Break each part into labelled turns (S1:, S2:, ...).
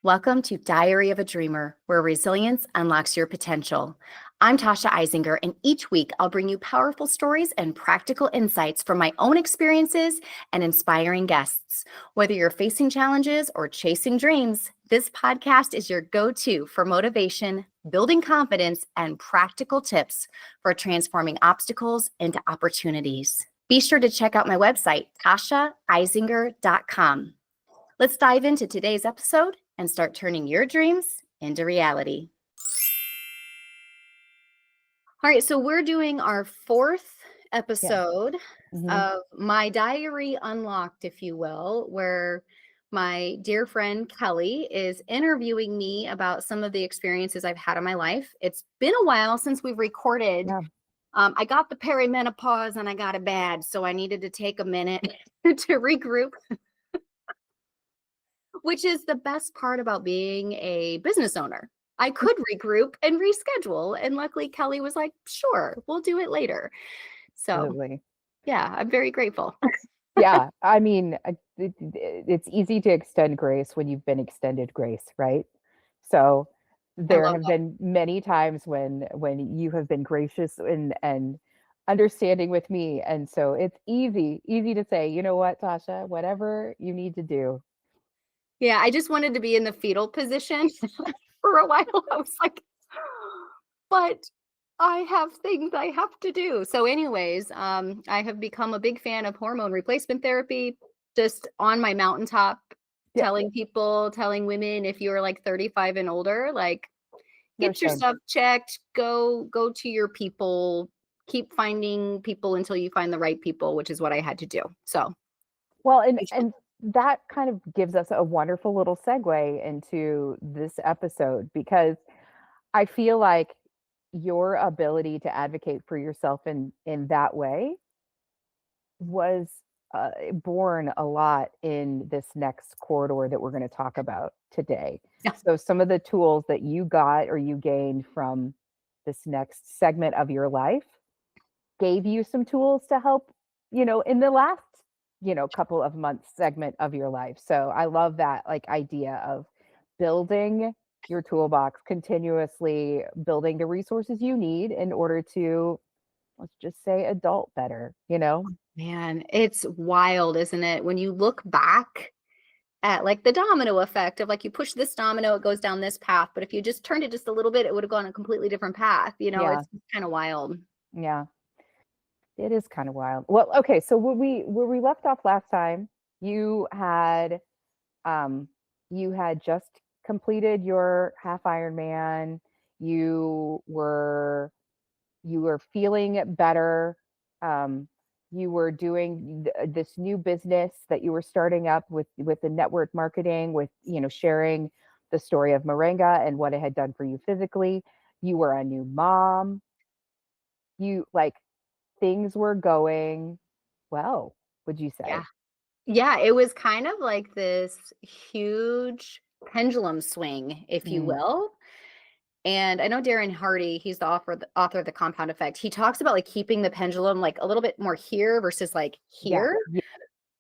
S1: Welcome to Diary of a Dreamer, where resilience unlocks your potential. I'm Tasha Eisinger, and each week I'll bring you powerful stories and practical insights from my own experiences and inspiring guests. Whether you're facing challenges or chasing dreams, this podcast is your go-to for motivation, building confidence, and practical tips for transforming obstacles into opportunities. Be sure to check out my website, tashaeisinger.com. Let's dive into today's episode and start turning your dreams into reality. All right, so we're doing our fourth episode of My Diary Unlocked, if you will, where my dear friend Kelly is interviewing me about some of the experiences I've had in my life. It's been a while since we've recorded.
S2: Yeah.
S1: I got the perimenopause and I got it bad, so I needed to take a minute to regroup. Which is the best part about being a business owner. I could regroup and reschedule. And luckily, Kelly was like, sure, we'll do it later. So,
S2: Absolutely.
S1: yeah, I'm very grateful.
S2: Yeah. I mean, it's easy to extend grace when you've been extended grace, right? So
S1: I
S2: there
S1: love
S2: have
S1: that.
S2: been many times when you have been gracious and understanding with me. And so it's easy to say, you know what, Tasha, whatever you need to do.
S1: Yeah, I just wanted to be in the fetal position for a while. I was like, but I have things I have to do. So, anyways, I have become a big fan of hormone replacement therapy, just on my mountaintop,
S2: Yeah,
S1: telling women if you're like 35 and older, like,
S2: no
S1: get your
S2: shame.
S1: stuff checked, go to your people, keep finding people until you find the right people, which is what I had to do. So,
S2: Well, and that kind of gives us a wonderful little segue into this episode because I feel like your ability to advocate for yourself in that way was born a lot in this next corridor that we're going to talk about today.
S1: yeah.
S2: So some of the tools that you got or you gained from this next segment of your life gave you some tools to help, in the last, couple of months segment of your life. So I love that like idea of building your toolbox continuously, building the resources you need in order to, let's just say, adult better.
S1: Man, it's wild, isn't it? When you look back at like the domino effect of like you push this domino, it goes down this path. But if you just turned it just a little bit, it would have gone a completely different path.
S2: Yeah.
S1: It's kind of wild.
S2: Yeah. It is kind of wild. Well, okay, so where we left off last time, you had um you had just completed your half Ironman. You were you were feeling better. Um you were doing this new business that you were starting up with the network marketing, with sharing the story of Moringa and what it had done for you physically. You were a new mom. You like things were going well, would you
S1: Yeah.
S2: say?
S1: Yeah. It was kind of like this huge pendulum swing, if you
S2: Mm,
S1: will. And I know Darren Hardy, he's the author of the Compound Effect. He talks about like keeping the pendulum like a little bit more here versus like
S2: yeah,
S1: here.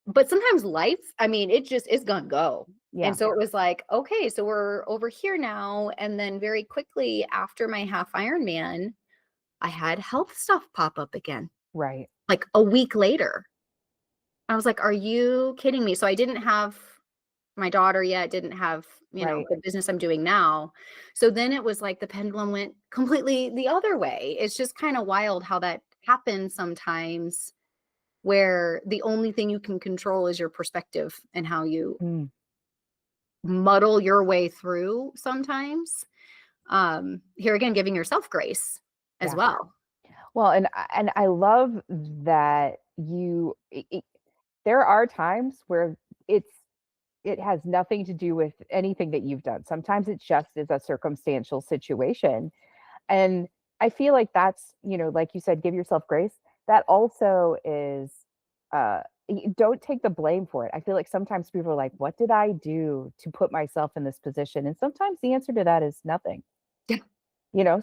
S1: But sometimes life, I mean, it just is gonna go. And
S2: yeah,
S1: so it was like, okay, so we're over here now. And then very quickly after my half Ironman, I had health stuff pop up again,
S2: right,
S1: like a week later. I was like, are you kidding me? So I didn't have my daughter yet, didn't have,
S2: right.
S1: the business I'm doing now. So then it was like the pendulum went completely the other way. It's just kind of wild how that happens sometimes, where the only thing you can control is your perspective and how you
S2: Mm,
S1: muddle your way through sometimes. Here again, giving yourself grace as
S2: yeah.
S1: well.
S2: Well, and I love that there are times where it has nothing to do with anything that you've done. Sometimes it just is a circumstantial situation. And I feel like that's, like you said, give yourself grace. That also is, don't take the blame for it. I feel like sometimes people are like, what did I do to put myself in this position? And sometimes the answer to that is nothing.
S1: Yeah.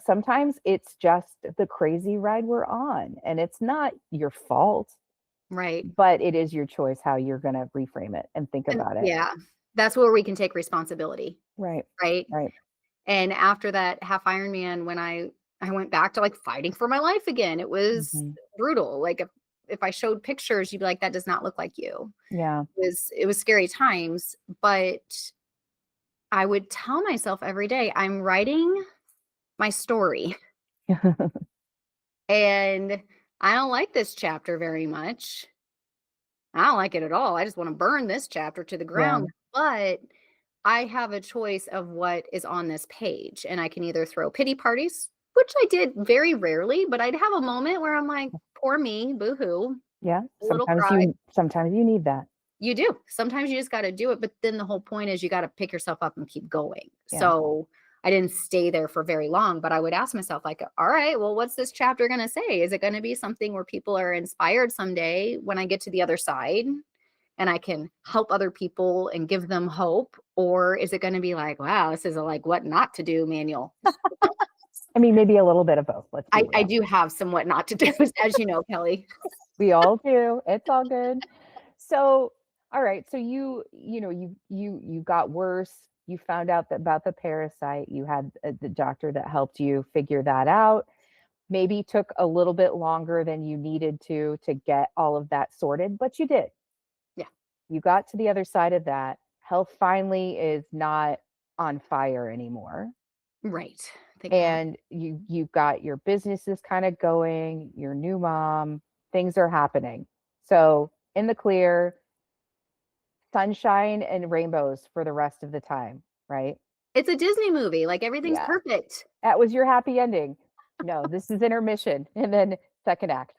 S2: Sometimes it's just the crazy ride we're on, and it's not your fault,
S1: Right.
S2: but it is your choice how you're going to reframe it and think
S1: And
S2: about it.
S1: yeah. that's where we can take responsibility,
S2: Right.
S1: right?
S2: Right.
S1: And after that half Ironman, when I went back to, like, fighting for my life again, it was
S2: Mhm.
S1: brutal. Like, if I showed pictures, you'd be like, "That does not look like you."
S2: Yeah.
S1: It was scary times, but I would tell myself every day, "I'm writing my story, and I don't like this chapter very much. I don't like it at all. I just wanna burn this chapter to the
S2: Yeah.
S1: ground, but I have a choice of what is on this page, and I can either throw pity parties, which I did very rarely, but I'd have a moment where I'm like, "Poor me, boo-hoo,"
S2: Yeah.
S1: a little cry.
S2: Sometimes you need that.
S1: You do. Sometimes you just gotta do it, but then the whole point is you gotta pick yourself up and keep going.
S2: Yeah.
S1: So, I didn't stay there for very long, but I would ask myself like, "All right, well, what's this chapter gonna say? Is it gonna be something where people are inspired someday when I get to the other side and I can help other people and give them hope? Or is it gonna be like, wow, this is a, like, what not to do manual?"
S2: I mean, maybe a little bit of both. Let's be
S1: I
S2: real.
S1: do have some what not to do's, as you know, Kelly.
S2: We all do. It's all good. So, all right. So you got worse. You found out that about the parasite. You had the doctor that helped you figure that out. Maybe took a little bit longer than you needed to get all of that sorted, but you did.
S1: Yeah,
S2: You got to the other side of that. Health finally is not on fire anymore.
S1: right. Thank God.
S2: And you got your businesses kind of going, your new mom, things are happening. So in the clear, sunshine and rainbows for the rest of the time, right?
S1: It's a Disney movie, like, everything's
S2: Yeah.
S1: perfect.
S2: That was your happy ending. No, this is intermission and then second act.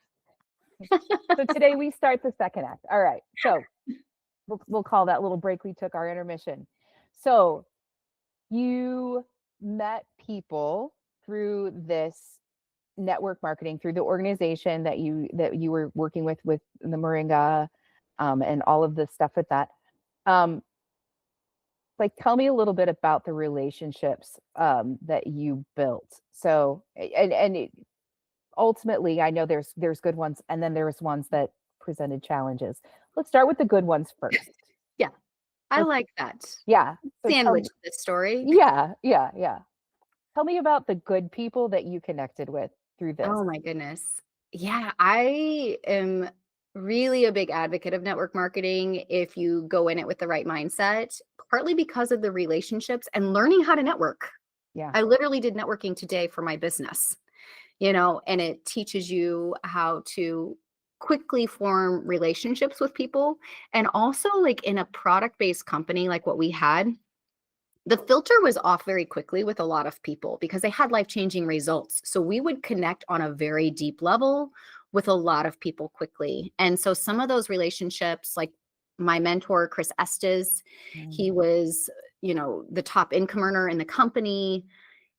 S2: So today we start the second act. All right. So we'll call that little break we took our intermission. So you met people through this network marketing, through the organization that you were working with the Moringa, and all of the stuff with that. Um, like, tell me a little bit about the relationships that you built. So, ultimately, I know there's good ones, and then there's ones that presented challenges. Let's start with the good ones first.
S1: Yeah, I
S2: Let's,
S1: like that.
S2: yeah. So tell
S1: Sandwich
S2: me,
S1: this story.
S2: yeah, yeah, yeah. Tell me about the good people that you connected with through this.
S1: Oh my goodness. Yeah, I am really a big advocate of network marketing if you go in it with the right mindset, partly because of the relationships and learning how to network.
S2: Yeah.
S1: I literally did networking today for my business, and it teaches you how to quickly form relationships with people. And also, like, in a product-based company like what we had, the filter was off very quickly with a lot of people because they had life-changing results. So we would connect on a very deep level with a lot of people quickly. And so some of those relationships, like my mentor, Chris Estes,
S2: Mm.
S1: he was, the top income earner in the company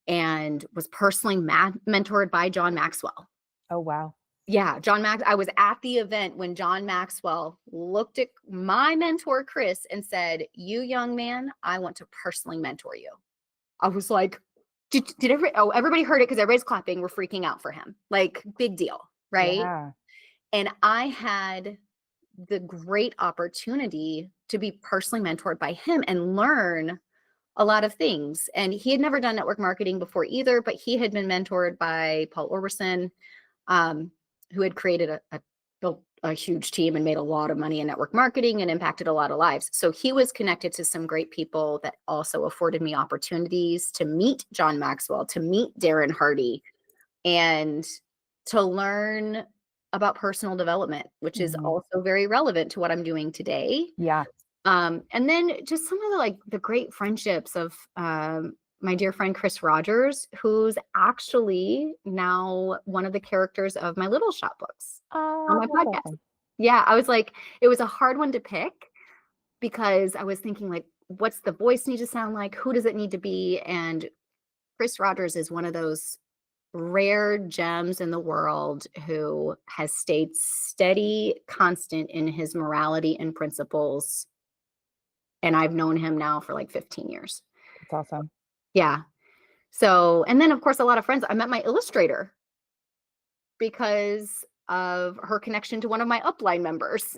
S1: and was personally mentored by John Maxwell.
S2: Oh, wow.
S1: Yeah, I was at the event when John Maxwell looked at my mentor, Chris, and said, "You young man, I want to personally mentor you." I was like, everybody heard it because everybody's clapping. We're freaking out for him. Like, big deal, right?
S2: Yeah.
S1: And I had the great opportunity to be personally mentored by him and learn a lot of things. And he had never done network marketing before either, but he had been mentored by Paul Orberson, um, who had created built a huge team and made a lot of money in network marketing and impacted a lot of lives. So he was connected to some great people that also afforded me opportunities to meet John Maxwell, to meet Darren Hardy, and to learn about personal development, which is
S2: Mhm.
S1: also very relevant to what I'm doing today.
S2: Yeah.
S1: And then just some of the great friendships of my dear friend Chris Rogers, who's actually now one of the characters of my Little Shop books on
S2: Oh,
S1: my
S2: that's
S1: podcast.
S2: awesome.
S1: Yeah, I was like, it was a hard one to pick because I was thinking, like, what's the voice need to sound like? Who does it need to be? And Chris Rogers is one of those rare gems in the world who has stayed steady, constant in his morality and principles. And I've known him now for like 15 years.
S2: That's awesome.
S1: Yeah. So, and then of course, a lot of friends. I met my illustrator because of her connection to one of my upline members.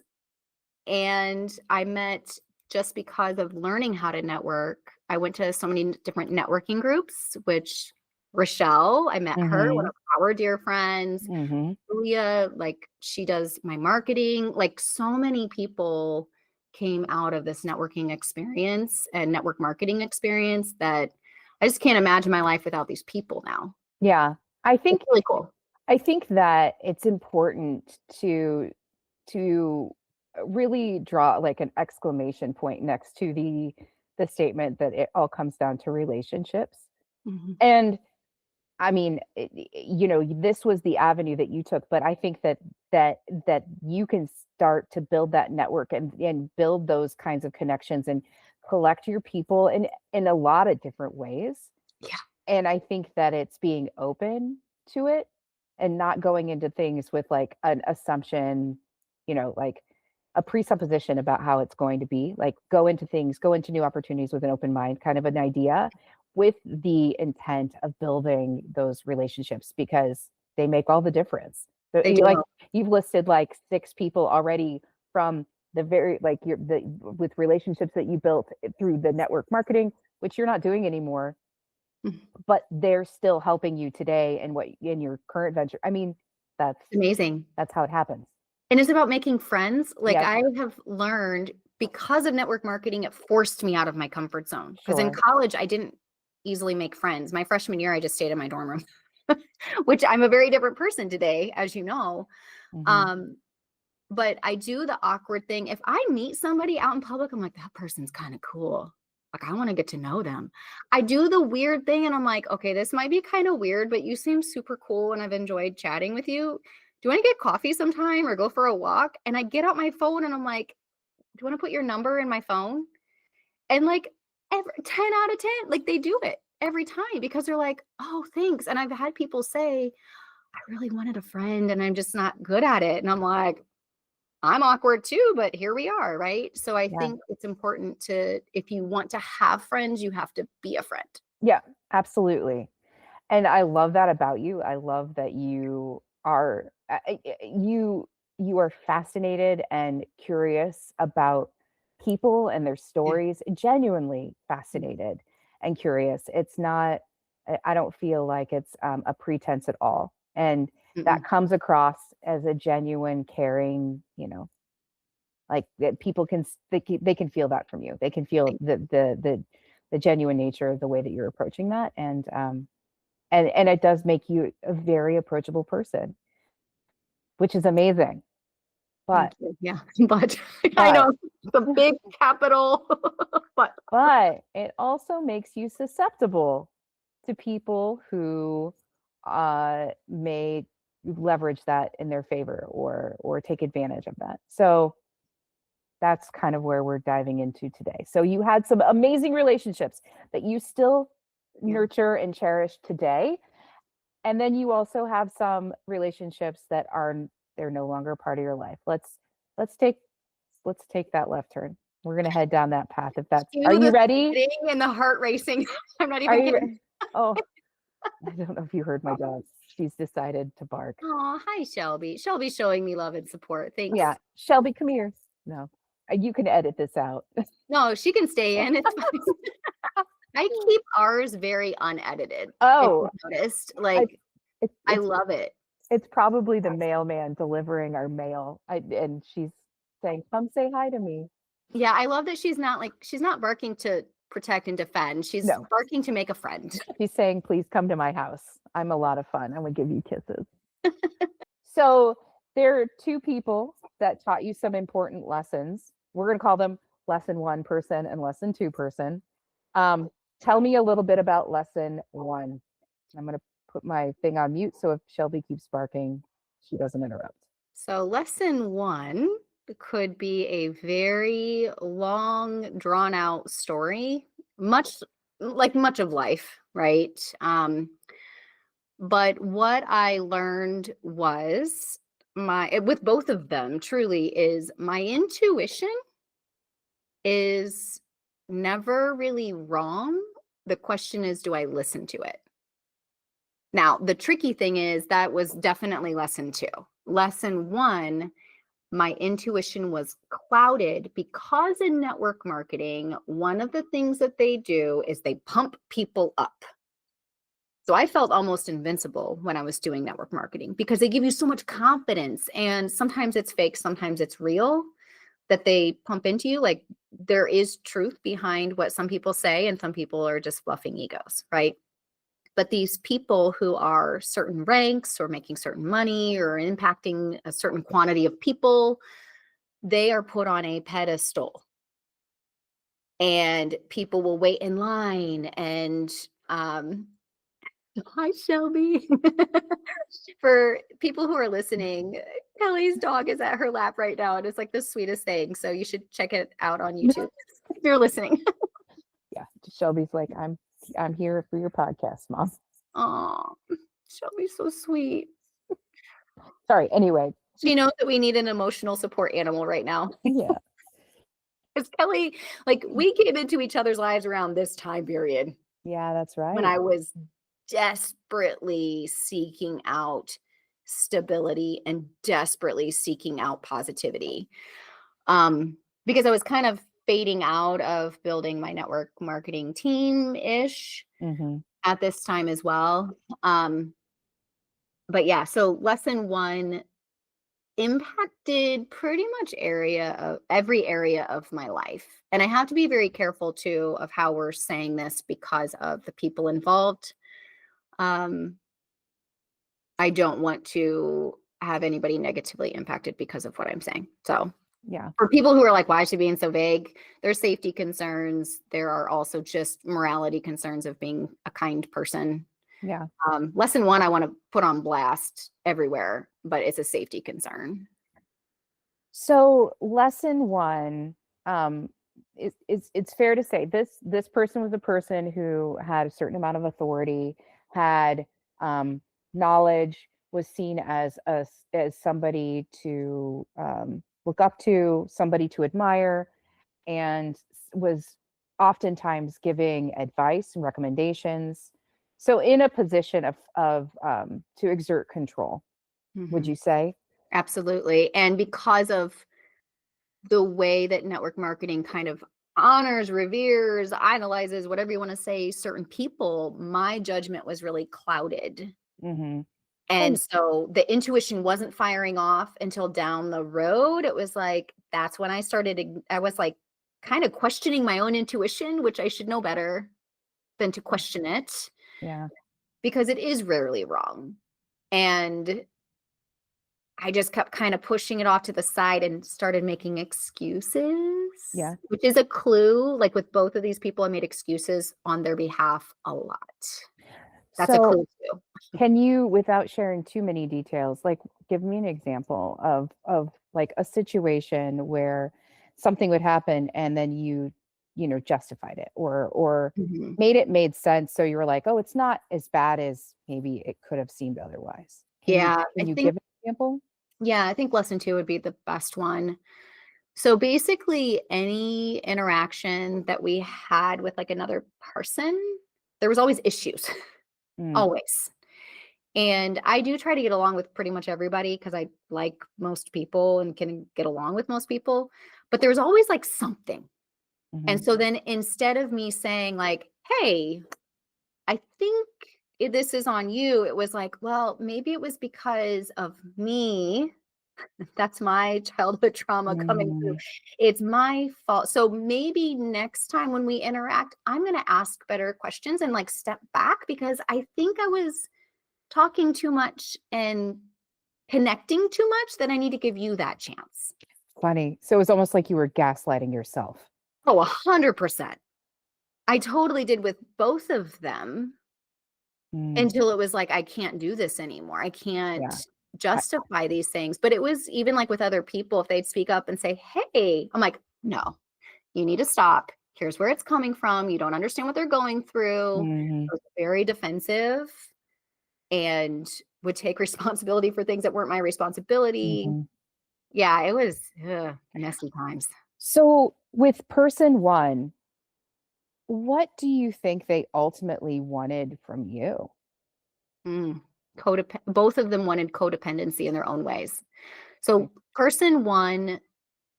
S1: And I met just because of learning how to network. I went to so many different networking groups, which Rochelle, I met her, one
S2: Mm-hmm.
S1: of our dear friends.
S2: Mm-hmm.
S1: Julia, like she does my marketing. Like so many people came out of this networking experience and network marketing experience that I just can't imagine my life without these people now.
S2: Yeah. I
S1: It's
S2: think
S1: really cool.
S2: I think that it's important to really draw like an exclamation point next to the statement that it all comes down to relationships.
S1: Mhm.
S2: And I mean, this was the avenue that you took, but I think that you can start to build that network and build those kinds of connections and collect your people in a lot of different ways.
S1: Yeah.
S2: And I think that it's being open to it and not going into things with like an assumption, like a presupposition about how it's going to be. Like go into new opportunities with an open mind, kind of an idea with the intent of building those relationships because they make all the difference.
S1: They
S2: Like
S1: do.
S2: you've listed like 6 people already from the very like with relationships that you built through the network marketing, which you're not doing anymore,
S1: Mhm.
S2: but they're still helping you today and what in your current venture. I mean, that's
S1: Amazing.
S2: that's how it happens.
S1: And it's about making friends. Like
S2: Yep,
S1: I have learned because of network marketing, it forced me out of my comfort zone. Because in
S2: sure.
S1: college, I didn't easily make friends. My freshman year, I just stayed in my dorm room, which I'm a very different person today, as you know.
S2: Hmm.
S1: Um, but I do the awkward thing. If I meet somebody out in public, I'm like, that person's kind of cool. Like, I want to get to know them. I do the weird thing and I'm like, okay, this might be kind of weird, but you seem super cool and I've enjoyed chatting with you. Do you want to get coffee sometime or go for a walk? And I get out my phone and I'm like, do you want to put your number in my phone? And like 10 out of 10, like they do it every time because they're like, oh, thanks. And I've had people say, I really wanted a friend and I'm just not good at it. And I'm like, I'm awkward too, but here we are, right? So I
S2: Yeah.
S1: think it's important to, if you want to have friends, you have to be a friend.
S2: Yeah, absolutely. And I love that about you. I love that you are you are fascinated and curious about people and their
S1: Yeah.
S2: stories, genuinely fascinated and curious. It's not I don't feel like it's a pretense at all. And that
S1: Mm-mm.
S2: comes across as a genuine caring, like that people can they can feel that from you. They can feel the genuine nature of the way that you're approaching that and it does make you a very approachable person, which is amazing. But
S1: Thank you. Yeah. But I
S2: but
S1: know the big capital, but
S2: but it also makes you susceptible to people who may leverage that in their favor or take advantage of that. So that's kind of where we're diving into today. So you had some amazing relationships that you still
S1: yeah.
S2: nurture and cherish today. And then you also have some relationships that are they're no longer part of your life. Let's take let's take that left turn. We're going to head down that path if that's Are
S1: Cue
S2: you
S1: the
S2: ready?
S1: sweating and the heart racing. I'm not
S2: Are
S1: even
S2: you
S1: kidding.
S2: Oh, I don't know if you heard my dog. She's decided to bark.
S1: Oh, hi, Shelby. Shelby's showing me love and support.
S2: Yeah,
S1: Thanks.
S2: Shelby, come here. No. You can edit this out.
S1: No, she can stay in. It's fine. I keep ours very unedited, if
S2: Oh,
S1: you noticed.
S2: I,
S1: Like,
S2: it's
S1: I
S2: it's
S1: love it.
S2: it's probably the mailman delivering our mail. And she's saying, "Come say hi to me."
S1: Yeah, I love that she's not barking to protect and defend. She's
S2: No,
S1: barking to make a friend.
S2: she's saying, "Please come to my house. I'm a lot of fun. I will give you kisses." So there are 2 people that taught you some important lessons. We're going to call them lesson 1 person and lesson 2 person. Um, Tell me a little bit about lesson 1. I'm going to put my thing on mute so if Shelby keeps barking, she doesn't interrupt.
S1: So, lesson one could be a very long, drawn out story, much of life, right? But what I learned was with both of them truly is my intuition is never really wrong. The question is, do I listen to it? Now, the tricky thing is that was definitely lesson two. Lesson one, my intuition was clouded because in network marketing, one of the things that they do is they pump people up. So I felt almost invincible when I was doing network marketing because they give you so much confidence, and sometimes it's fake, sometimes it's real that they pump into you. Like, there is truth behind what some people say, and some people are just fluffing egos, right? But these people who are certain ranks or making certain money or impacting a certain quantity of people, they are put on a pedestal, and people will wait in line and hi Shelby. For people who are listening, Kelly's dog is at her lap right now, and it's like the sweetest thing. So you should check it out on YouTube if you're listening.
S2: Yeah, Shelby's like, I'm here for your podcast, Mom.
S1: Oh, Shelby's so sweet.
S2: Sorry. Anyway.
S1: She knows that we need an emotional support animal right now.
S2: Yeah.
S1: Because Kelly, like, we came into each other's lives around this time period
S2: Yeah, that's right.
S1: when I was desperately seeking out stability and desperately seeking out positivity. Because I was kind of fading out of building my network marketing team-ish at this time as well. But yeah, so lesson one impacted pretty much every area of my life. And I have to be very careful too of how we're saying this because of the people involved. I don't want to have anybody negatively impacted because of what I'm saying. So
S2: yeah,
S1: for people who are like, why is she being so vague? There's safety concerns. There are also just morality concerns of being a kind person.
S2: yeah.
S1: Lesson one, I want to put on blast everywhere, but it's a safety concern.
S2: So lesson one, it's fair to say this person was a person who had a certain amount of authority, had knowledge, was seen as somebody to look up to, somebody to admire, and was oftentimes giving advice and recommendations. So in a position of to exert control, would you say?
S1: Absolutely. And because of the way that network marketing kind of honors, reveres, idolizes, whatever you want to say, certain people, my judgment was really clouded.
S2: Mm-hmm.
S1: And so the intuition wasn't firing off until down the road. It was like, that's when I was like kind of questioning my own intuition, which I should know better than to question it.
S2: Yeah.
S1: Because it is rarely wrong. And I just kept kind of pushing it off to the side and started making excuses.
S2: Yeah.
S1: Which is a clue. Like with both of these people, I made excuses on their behalf a lot. That's a clue too.
S2: Can you, without sharing too many details, like give me an example of like a situation where something would happen and then you justified it or made sense. So you were like, oh, it's not as bad as maybe it could have seemed otherwise. Can you give an example?
S1: Yeah, I think lesson two would be the best one. So basically, any interaction that we had with like another person, there was always issues, always. And I do try to get along with pretty much everybody because I like most people and can get along with most people. But there was always like something. And so then instead of me saying like, hey, I think this is on you, it was like, well, maybe it was because of me. That's my childhood trauma coming through. It's my fault. So maybe next time when we interact, I'm going to ask better questions and like step back because I think I was talking too much and connecting too much that I need to give you that chance.
S2: Funny. So it was almost like you were gaslighting yourself.
S1: Oh, 100%. I totally did with both of them until it was like, I can't do this anymore. I can't justify these things. But it was even like with other people, if they'd speak up and say, hey, I'm like, no, you need to stop. Here's where it's coming from. You don't understand what they're going through. I was very defensive and would take responsibility for things that weren't my responsibility. Yeah, it was messy times.
S2: So with person one, what do you think they ultimately wanted from you?
S1: Both of them wanted codependency in their own ways. So Person one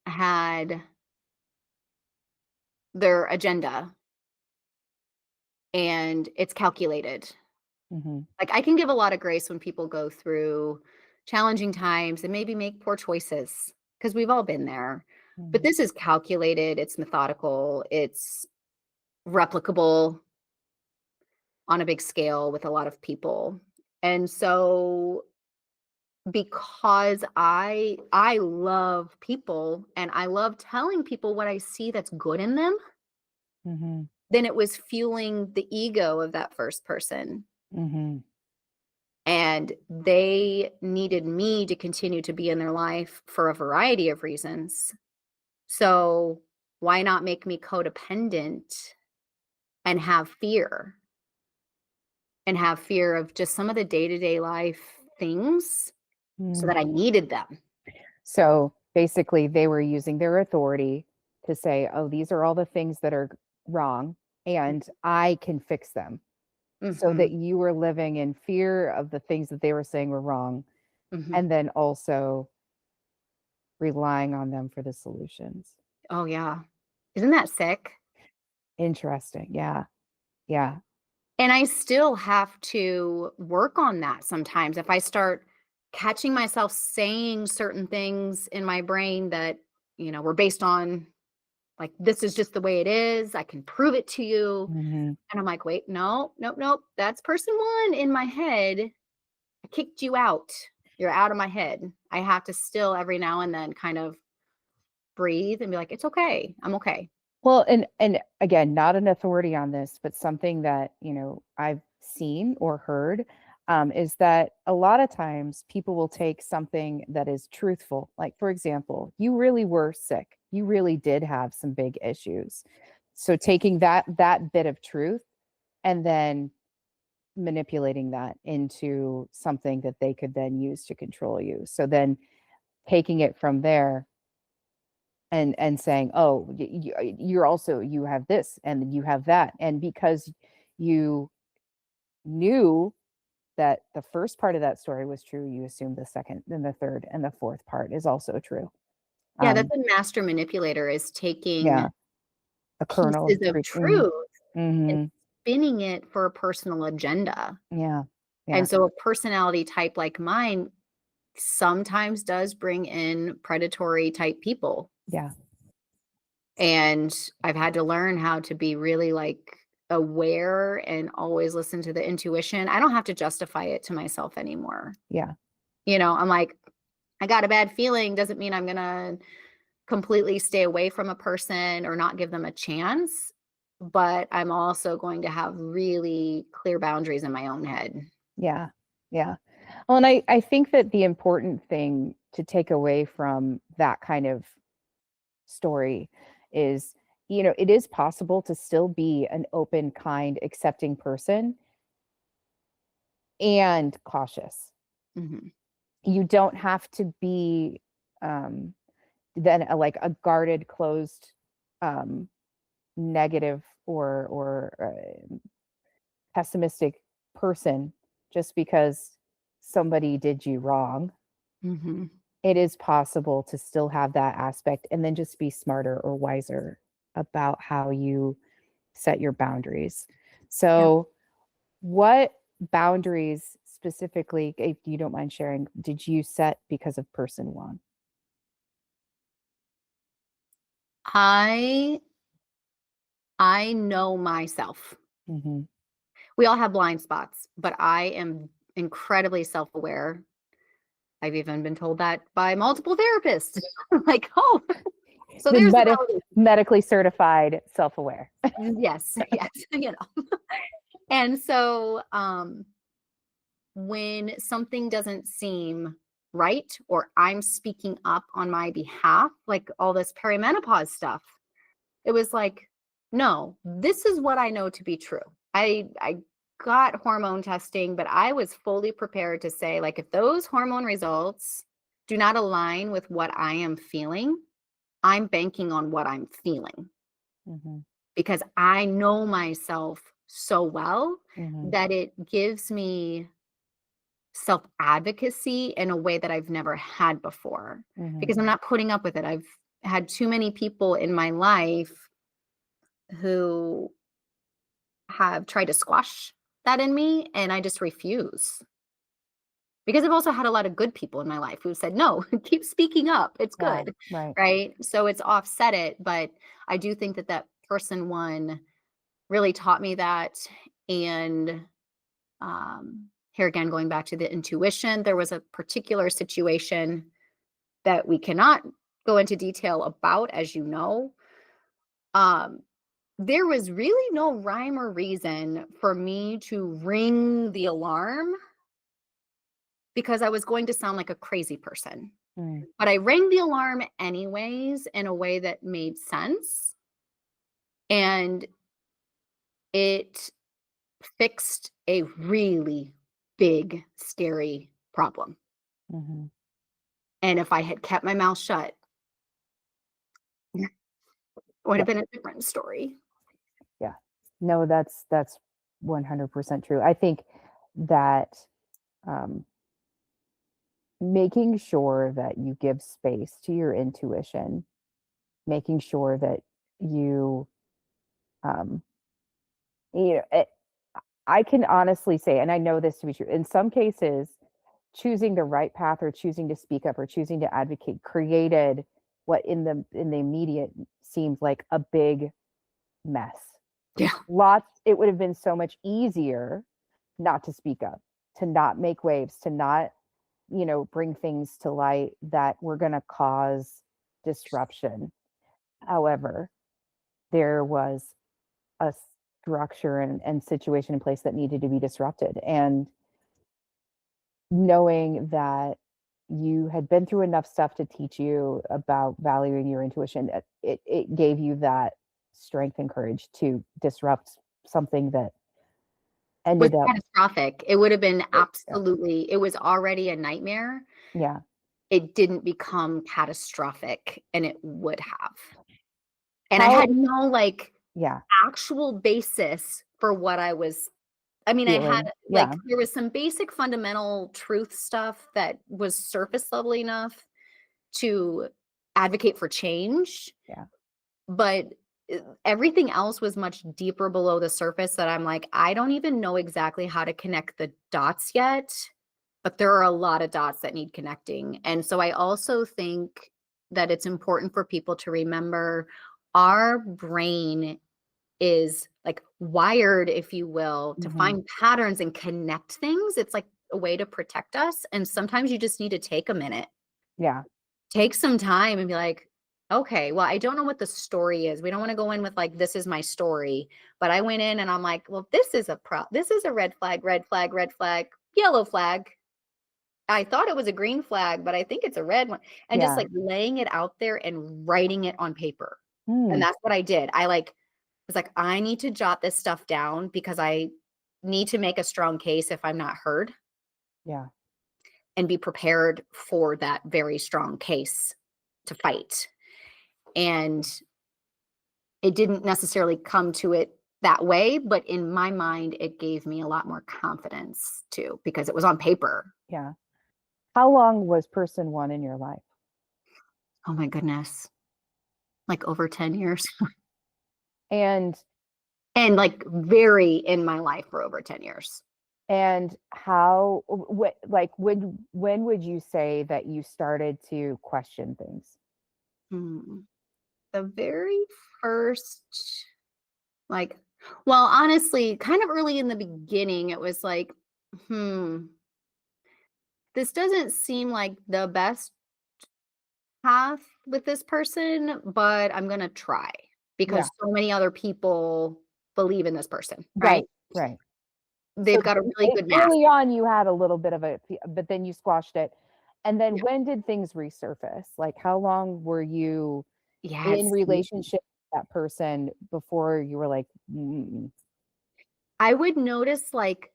S1: had their agenda and it's calculated.
S2: Mhm.
S1: Like, I can give a lot of grace when people go through challenging times and maybe make poor choices because we've all been there. But
S2: Mhm.
S1: this is calculated, it's methodical, it's replicable on a big scale with a lot of people. And so because I love people and I love telling people what I see that's good in them,
S2: Mhm.
S1: then it was fueling the ego of that first person.
S2: Mhm.
S1: And they needed me to continue to be in their life for a variety of reasons. So why not make me codependent and have fear and have fear of just some of the day-to-day life things so
S2: Mm.
S1: that I needed them?
S2: So basically, they were using their authority to say, "Oh, these are all the things that are wrong, and I can fix them." So
S1: Mhm.
S2: that you were living in fear of the things that they were saying were wrong,
S1: Mhm.
S2: and then also relying on them for the solutions.
S1: Oh, yeah. Isn't that sick?
S2: Interesting. Yeah. Yeah.
S1: And I still have to work on that sometimes. If I start catching myself saying certain things in my brain that, were based on like, this is just the way it is. I can prove it to you.
S2: Mhm.
S1: And I'm like, wait, no, nope, nope. That's person one in my head. I kicked you out. You're out of my head. I have to still every now and then kind of breathe and be like, it's okay. I'm okay.
S2: Well, and again, not an authority on this, but something that, I've seen or heard, is that a lot of times people will take something that is truthful. Like, for example, you really were sick. You really did have some big issues. So taking that bit of truth and then manipulating that into something that they could then use to control you. So then taking it from there and saying, "Oh, you're also you have this and you have that." And because you knew that the first part of that story was true, you assumed the second, then the third, and the fourth part is also true.
S1: Yeah, that's
S2: Um,
S1: a master manipulator is taking
S2: yeah, a kernel
S1: pieces
S2: of
S1: of
S2: truth. Mhm.
S1: truth and
S2: Mhm.
S1: spinning it for a personal agenda.
S2: Yeah. Yeah.
S1: And so a personality type like mine sometimes does bring in predatory type people.
S2: Yeah.
S1: And I've had to learn how to be really like aware and always listen to the intuition. I don't have to justify it to myself anymore.
S2: Yeah.
S1: I'm like, I got a bad feeling doesn't mean I'm going to completely stay away from a person or not give them a chance. But I'm also going to have really clear boundaries in my own head.
S2: Yeah. Yeah. Well, and I think that the important thing to take away from that kind of story is, it is possible to still be an open, kind, accepting person and cautious.
S1: Mhm.
S2: You don't have to be um, then like a guarded, closed, um, negative or pessimistic person just because somebody did you wrong.
S1: Mhm.
S2: It is possible to still have that aspect and then just be smarter or wiser about how you set your boundaries.
S1: Yeah.
S2: So, what boundaries specifically, if you don't mind sharing, did you set because of person one?
S1: I I know myself.
S2: Hmm.
S1: We all have blind spots, but I am incredibly self-aware. I've even been told that by multiple therapists. Like, "Oh, so
S2: The
S1: there's the validation."
S2: medically certified self aware.
S1: Yes, yes, And so, when something doesn't seem right or I'm speaking up on my behalf, like all this perimenopause stuff, it was like, no, this is what I know to be true. I got hormone testing, but I was fully prepared to say, like, if those hormone results do not align with what I am feeling, I'm banking on what I'm feeling
S2: Hmm.
S1: because I know myself so well
S2: Hmm.
S1: that it gives me self-advocacy in a way that I've never had before,
S2: Mhm.
S1: because I'm not putting up with it. I've had too many people in my life who have tried to squash that in me, and I just refuse. Because I've also had a lot of good people in my life who said, "No, keep speaking up. It's
S2: Yeah,
S1: good."
S2: right.
S1: Right? So it's offset it, but I do think that that person one really taught me that. And here again, going back to the intuition, there was a particular situation that we cannot go into detail about, as you know. Um, there was really no rhyme or reason for me to ring the alarm because I was going to sound like a crazy person.
S2: Mm,
S1: But I rang the alarm anyways in a way that made sense, and it fixed a really big, scary problem.
S2: mhm.
S1: And if I had kept my mouth shut, it would
S2: Yeah,
S1: have been a different story.
S2: yeah. No, that's 100% true. I think that, um, making sure that you give space to your intuition, making sure that you, um, I can honestly say, and I know this to be true, in some cases, choosing the right path or choosing to speak up or choosing to advocate created what in the immediate seemed like a big mess.
S1: Yeah.
S2: Lots it would have been so much easier not to speak up, to not make waves, to not, bring things to light that were going to cause disruption. However, there was a structure and situation in place that needed to be disrupted. And knowing that you had been through enough stuff to teach you about valuing your intuition, it gave you that strength and courage to disrupt something that
S1: Was
S2: ended up.
S1: catastrophic. It would have been
S2: Yeah,
S1: absolutely, it was already a nightmare.
S2: yeah.
S1: It didn't become catastrophic, and it would have. And I
S2: How
S1: had no, like,
S2: Yeah,
S1: actual basis for what I was. I mean, I had,
S2: feeling.
S1: like,
S2: Yeah,
S1: there was some basic fundamental truth stuff that was surface level enough to advocate for change,
S2: yeah.
S1: but everything else was much deeper below the surface that I'm like, I don't even know exactly how to connect the dots yet, but there are a lot of dots that need connecting. And so I also think that it's important for people to remember our brain is like wired, if you will, to
S2: Mhm.
S1: find patterns and connect things. It's like a way to protect us. And sometimes you just need to take a minute,
S2: Yeah,
S1: take some time and be like, okay, well, I don't know what the story is. We don't want to go in with like, this is my story. But I went in and I'm like, well, this is a red flag, red flag, red flag, yellow flag. I thought it was a green flag, but I think it's a red one. And just
S2: yeah.
S1: like laying it out there and writing it on paper. And
S2: Mm,
S1: that's what I did. I like was like, I need to jot this stuff down because I need to make a strong case if I'm not heard,
S2: yeah,
S1: and be prepared for that very strong case to fight. And it didn't necessarily come to it that way, but in my mind, it gave me a lot more confidence too, because it was on paper.
S2: yeah. How long was person 1 in your life?
S1: Oh my goodness. Like over 10 years.
S2: And
S1: And like very in my life for over 10 years.
S2: how what like when would you say that you started to question things?
S1: Hmm. The very first, like, well, honestly, kind of early in the beginning, it was like, hmm, this doesn't seem like the best path with this person, but I'm gonna try
S2: Yeah,
S1: because so many other people believe in this person, right?
S2: right, right. So
S1: They've got a really good mask.
S2: early on you had a little bit of but then you squashed it. And then
S1: Yeah.
S2: when did things resurface? Like how long were you
S1: Yeah,
S2: in
S1: it's sneaky.
S2: relationship with that person before you were like, "Mm,
S1: I would notice like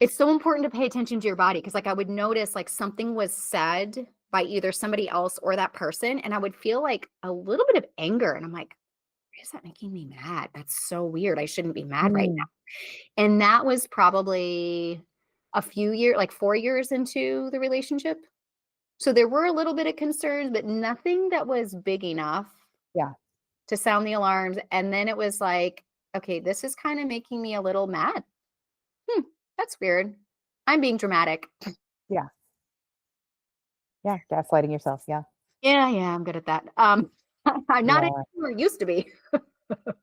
S1: it's so important to pay attention to your body because like I would notice like something was said by either somebody else or that person, and I would feel like a little bit of anger, and I'm like, why is that making me mad? That's so weird. I shouldn't be mad right
S2: mm,
S1: now. And that was probably a few years, like 4 years into the relationship. So there were a little bit of concerns, but nothing that was big enough
S2: Yeah.
S1: to sound the alarms. And then it was like, okay, this is kind of making me a little mad. Hmm, that's weird. I'm being dramatic.
S2: Yeah. Yeah. Gaslighting yourself. Yeah.
S1: Yeah, I'm good at that. I'm not
S2: Yeah.
S1: anymore, used to be.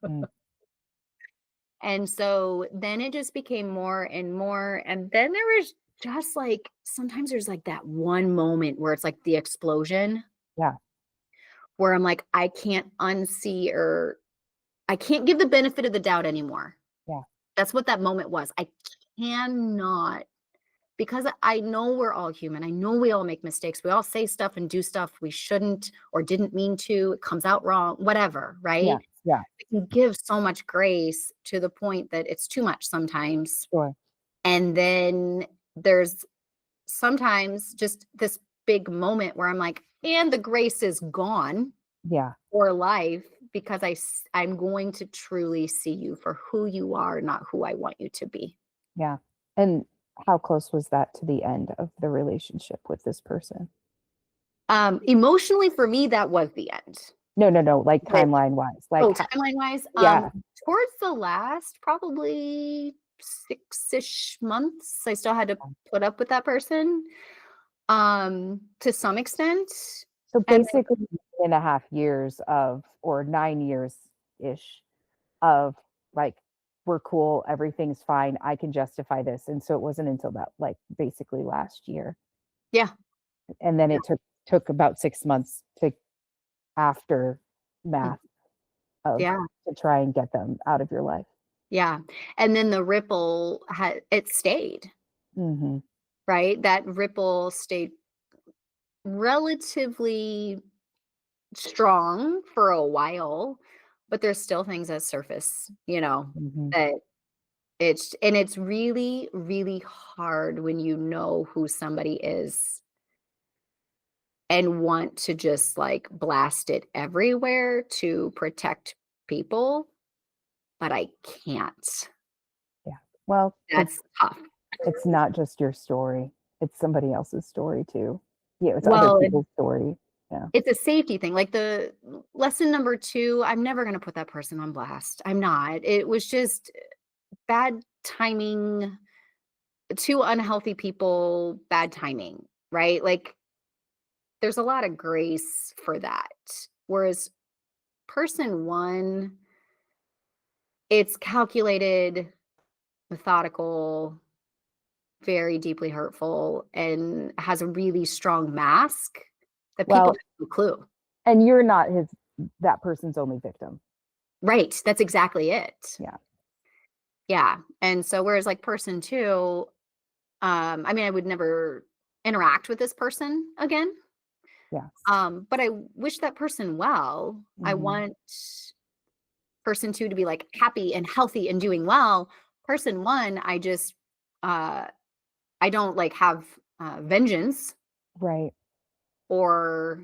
S2: Mm,
S1: And so then it just became more and more. And then there was just like sometimes there's like that one moment where it's like the explosion
S2: yeah.
S1: where I'm like, I can't unsee or I can't give the benefit of the doubt anymore.
S2: Yeah.
S1: That's what that moment was. I cannot, because I know we're all human. I know we all make mistakes. We all say stuff and do stuff we shouldn't or didn't mean to. It comes out wrong, whatever,
S2: Yeah.
S1: right?
S2: Yeah.
S1: I can give so much grace to the point that it's too much sometimes.
S2: Sure.
S1: And then there's sometimes just this big moment where I'm like, and the grace is gone
S2: Yeah.
S1: for life because I'm going to truly see you for who you are, not who I want you to be.
S2: Yeah. And how close was that to the end of the relationship with this person?
S1: Emotionally for me, that was the end.
S2: No, no, no. Like
S1: But
S2: timeline wise. Like,
S1: timeline wise,
S2: yeah.
S1: towards the last probably 6-ish months, I still had to put up with that person, to some extent.
S2: So
S1: And
S2: basically 9.5 years of, or 9 years ish of like, we're cool, everything's fine, I can justify this. And so it wasn't until that, like, basically last year.
S1: yeah,
S2: And then it took about 6 months to
S1: mm,
S2: aftermath of
S1: yeah,
S2: to try and get them out of your life.
S1: yeah. And then the ripple it stayed,
S2: Hmm.
S1: right? That ripple stayed relatively strong for a while, but there's still things that surface,
S2: Hmm.
S1: that it's really, really hard when you know who somebody is and want to just like blast it everywhere to protect people, but I can't.
S2: Yeah. Well,
S1: That's tough.
S2: it's not just your story. It's somebody else's story too. Yeah, it's other
S1: Well,
S2: people's story. Yeah.
S1: it's a safety thing. Like the lesson number 2, I'm never going to put that person on blast. I'm not. It was just bad timing, 2 unhealthy people, bad timing, right? Like there's a lot of grace for that. Whereas person 1, it's calculated, methodical, very deeply hurtful, and has a really strong mask that people
S2: Well,
S1: have no clue.
S2: and you're not that person's only victim.
S1: Right. That's exactly it.
S2: Yeah.
S1: Yeah. And so whereas like person 2, I mean, I would never interact with this person again.
S2: Yes.
S1: But I wish that person well. I
S2: Hmm.
S1: want person 2 to be like happy and healthy and doing well. Person 1, uh I don't like have vengeance
S2: Right.
S1: or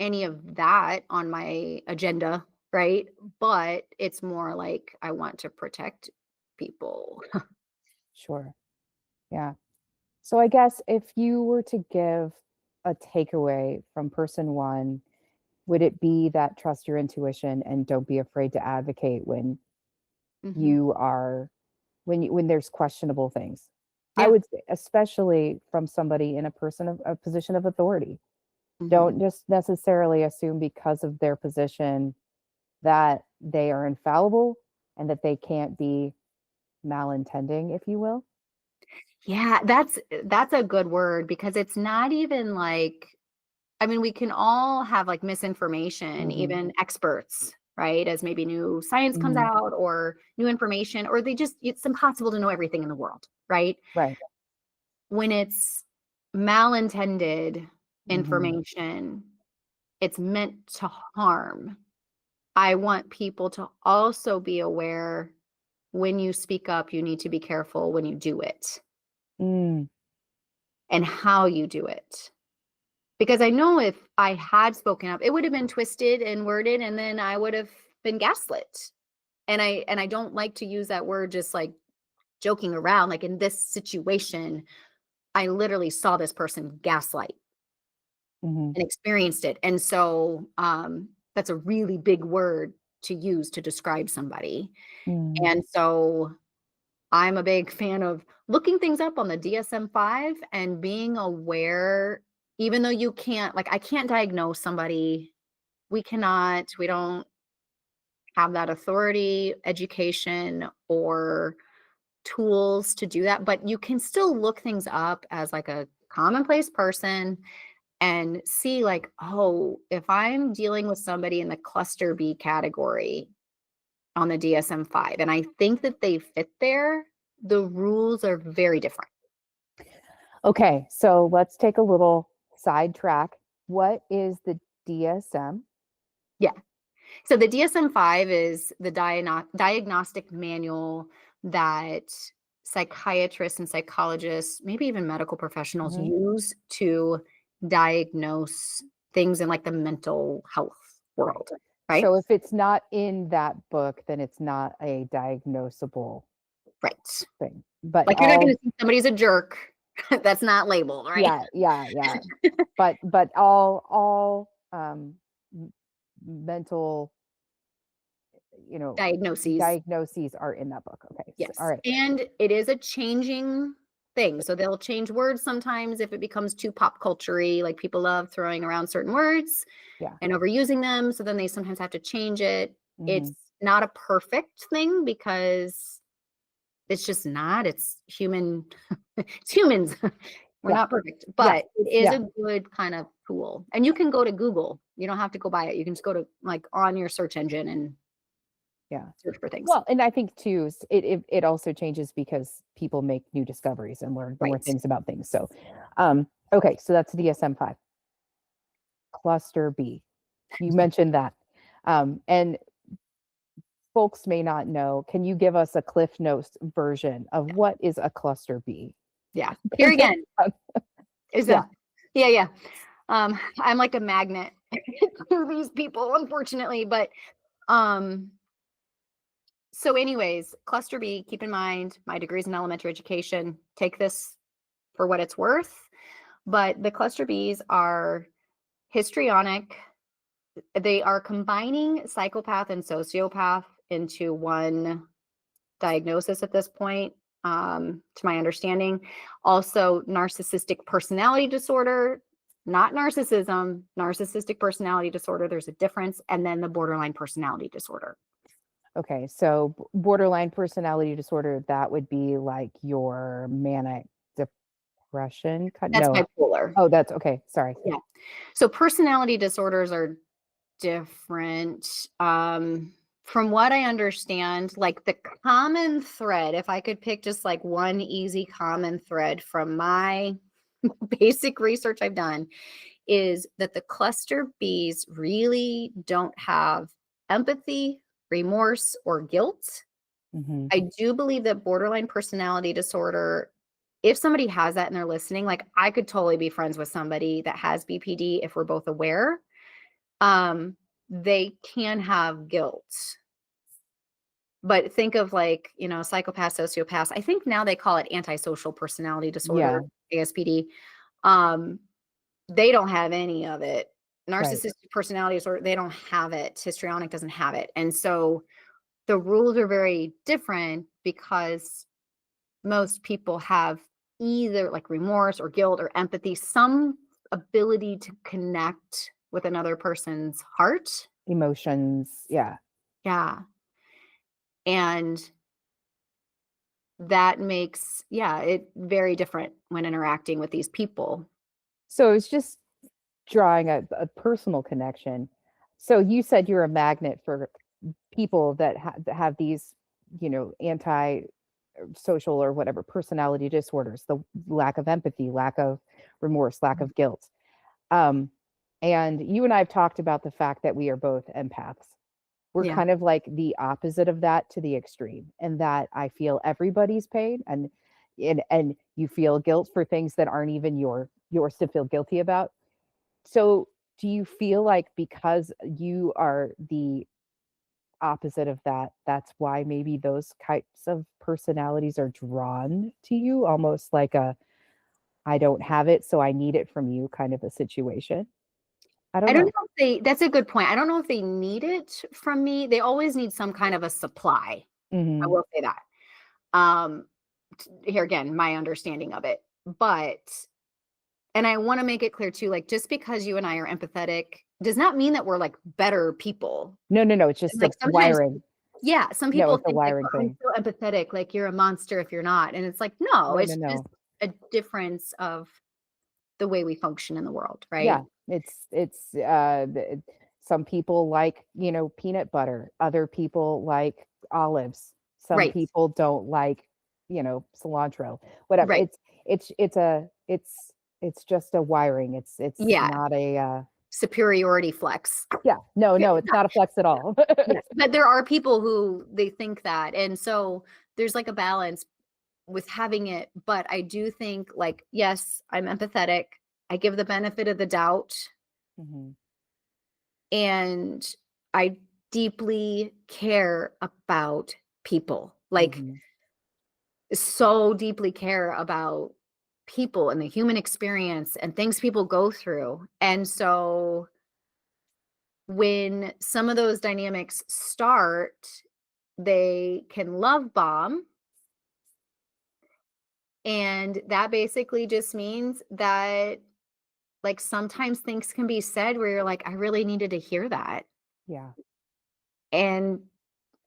S1: any of that on my agenda, right? But it's more like I want to protect people.
S2: Sure. Yeah. So I guess if you were to give a takeaway from person one, would it be that trust your intuition and don't be afraid to advocate when
S1: Hmm.
S2: you are when there's questionable things? I
S1: Yeah.
S2: would say, especially from somebody in a position of authority.
S1: Hmm.
S2: Don't just necessarily assume because of their position that they are infallible and that they can't be malintending, if you will.
S1: Yeah, that's a good word because it's not even like, I mean, we can all have like misinformation,
S2: Hmm.
S1: even experts, right? As maybe new science comes
S2: Hmm.
S1: out or new information, or it's impossible to know everything in the world, right?
S2: Right.
S1: When it's malintended
S2: Hmm.
S1: information, it's meant to harm. I want people to also be aware when you speak up, you need to be careful when you do it
S2: Mm,
S1: and how you do it. Because I know if I had spoken up, it would have been twisted and worded, and then I would have been gaslit. And I don't like to use that word joking around. Like in this situation, I literally saw this person gaslight
S2: Mhm.
S1: and experienced it. And so that's a really big word to use to describe somebody.
S2: Mm.
S1: And so I'm a big fan of looking things up on the DSM-5 and being aware, even though you can't, like, I can't diagnose somebody. We don't have that authority, education, or tools to do that, but you can still look things up as like a commonplace person and see like, oh, if I'm dealing with somebody in the cluster B category on the DSM-5 and I think that they fit there, the rules are very different.
S2: Okay, so let's take a little sidetrack. What is the DSM?
S1: Yeah. So the DSM-5 is the diagnostic manual that psychiatrists and psychologists, maybe even medical professionals
S2: Mhm.
S1: use to diagnose things in like the mental health
S2: Right.
S1: world, right?
S2: So if it's not in that book, then it's not a diagnosable
S1: Right.
S2: thing. But
S1: Like you're not going
S2: all
S1: to see somebody's a jerk. That's not labeled, right?
S2: yeah, yeah, yeah. But all mental,
S1: Diagnoses.
S2: diagnoses are in that book. Okay. So, all
S1: Yes.
S2: right.
S1: And it is a changing thing. So they'll change words sometimes if it becomes too pop culture-y, like people love throwing around certain words
S2: Yeah.
S1: and overusing them. So then they sometimes have to change it. It's
S2: Mhm.
S1: not a perfect thing because it's just not. It's human. It's humans. We're
S2: Yeah.
S1: not perfect,
S2: Yeah.
S1: but it is
S2: Yeah.
S1: a good kind of tool. And you can go to Google. You don't have to go buy it. You can just go to like on your search engine and
S2: Yeah.
S1: search for things.
S2: Well, and I think too, it also changes because people make new discoveries and learn more
S1: Right.
S2: things about things. So, okay, so that's DSM-5. Cluster B. You mentioned that, and folks may not know. Can you give us a Cliff Notes version of what is a cluster B?
S1: Yeah. Here
S2: 'Cause
S1: again is
S2: yeah.
S1: a yeah, yeah. I'm like a magnet to these people, unfortunately. But um, so anyways, cluster B, keep in mind my degrees in elementary education. Take this for what it's worth. But the cluster Bs are histrionic. They are combining psychopath and sociopath into one diagnosis at this point, to my understanding. Also, narcissistic personality disorder, not narcissism, narcissistic personality disorder. There's a difference. And then the borderline personality disorder.
S2: Okay, so borderline personality disorder, that would be like your manic depression
S1: That's
S2: no.
S1: bipolar.
S2: Oh, that's okay. Sorry.
S1: Yeah. So personality disorders are different. From what I understand, like the common thread, if I could pick just like one easy common thread from my basic research I've done, is that the cluster Bs really don't have empathy, remorse, or guilt.
S2: Mhm.
S1: I do believe that borderline personality disorder, if somebody has that and they're listening, like I could totally be friends with somebody that has BPD if we're both aware. Um, they can have guilt. But think of like, psychopaths, sociopaths. I think now they call it antisocial personality disorder,
S2: Yeah,
S1: ASPD. Um, they don't have any of it.
S2: right.
S1: Narcissistic personality disorder, they don't have it. Histrionic doesn't have it. And so the rules are very different because most people have either like remorse or guilt or empathy, some ability to connect with another person's heart.
S2: Emotions, yeah.
S1: Yeah. And that makes, yeah, it very different when interacting with these people.
S2: So it's just drawing a personal connection. So you said you're a magnet for people that have these, anti social or whatever personality disorders, the lack of empathy, lack of remorse, lack of guilt. Um, and you and I have talked about the fact that we are both empaths. We're
S1: Yeah.
S2: kind of like the opposite of that to the extreme, and that I feel everybody's pain, and you feel guilt for things that aren't even yours to feel guilty about. So do you feel like because you are the opposite of that, that's why maybe those types of personalities are drawn to you, almost like a I don't have it, so I need it from you kind of a situation. I don't
S1: I don't know
S2: know.
S1: if that's a good point. I don't know if they need it from me. They always need some kind of a supply. I
S2: Mhm.
S1: will say that. Um, Here again, my understanding of it. But and I want to make it clear too, like just because you and I are empathetic does not mean that we're like better people.
S2: No, no, no, it's
S1: And
S2: just
S1: like
S2: a
S1: sometimes,
S2: wiring.
S1: yeah, some
S2: No,
S1: people
S2: it's a
S1: think like,
S2: wiring
S1: oh, I'm
S2: thing.
S1: so empathetic, like you're a monster if you're not. And it's like, no,
S2: No, no,
S1: it's just
S2: no.
S1: a difference of the way we function in the world, right?
S2: Yeah, some people like, peanut butter, other people like olives. Some
S1: Right.
S2: people don't like, cilantro. Whatever.
S1: Right.
S2: It's just a wiring. It's
S1: Yeah.
S2: not a
S1: Superiority flex.
S2: yeah, no,
S1: Yeah,
S2: no, it's not a flex at all.
S1: yes, but there are people who they think that, and so there's like a balance with having it, but I do think like, yes, I'm empathetic. I give the benefit of the doubt,
S2: Mhm,
S1: and I deeply care about people. Like
S2: mhm,
S1: so deeply care about people and the human experience and things people go through. And so when some of those dynamics start, they can love bomb. And that basically just means that, like, sometimes things can be said where you're like, I really needed to hear that.
S2: yeah,
S1: And